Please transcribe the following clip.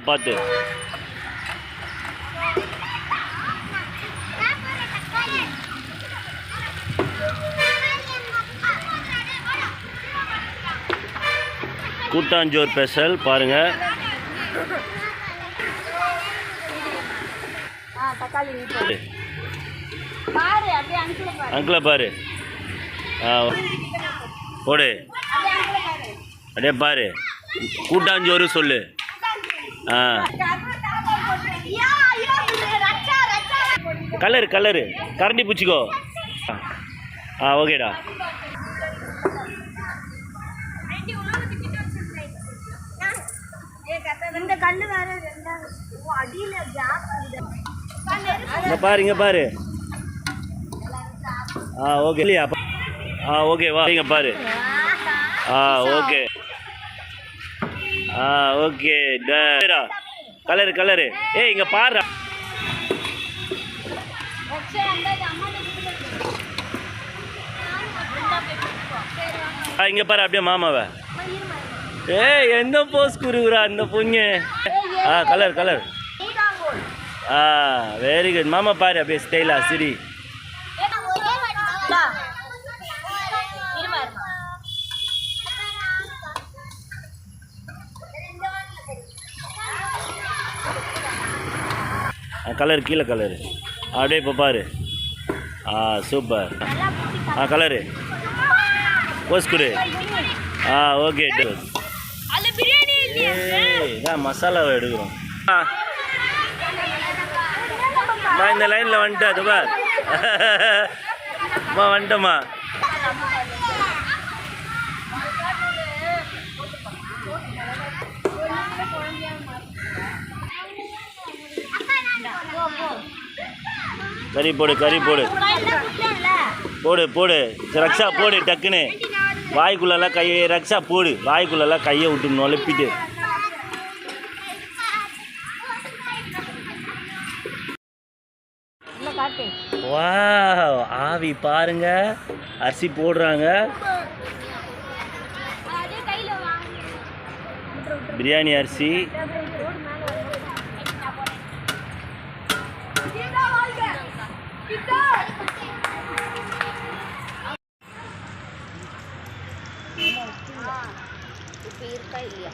பார்த்து கூட்டாஞ்சோறு ஸ்பெஷல் பாருங்க. அங்கிளை பாரு. போடு அப்படியே பாரு. கூட்டாஞ்சோறு சொல்லு. கலரு கலரு கரண்டி பிடிச்சிக்கோ. ஓகேடா. இங்கே பாரு இங்கே பாரு. ஓகே இல்லையா? ஓகே வா இங்கே பாரு. ஓகே ஓகே டா. Colour colour. இங்கே பாரு. இங்கே பாரு அப்படியே மாமாவை. எந்த போஸ் குருகுரா அந்த பொண்ணு. Colour colour. Very good. மாமா பாரு அப்படியே ஸ்டைலா சிரி. கலர் கீழே கலரு அப்படியே இப்போ பாரு. சூப்பர். கலரு போஸ் குரு. ஓகே மசாலாவை எடுக்கிறோம். இந்த லைனில் வந்துட்டேன். அது பார் வந்துட்டோம்மா. கறி போடு கறி போடு போடு போடு. ரக்ஷா போடு டக்குன்னு. வாய்க்குள்ளெல்லாம் கையை ரக்ஷா போடு. வாய்க்குள்ளெல்லாம் கையை விட்டு நுழைப்பிட்டு. வா ஆவி பாருங்க. அரிசி போடுறாங்க. பிரியாணி அரிசி. இருக்கா இல்லையா?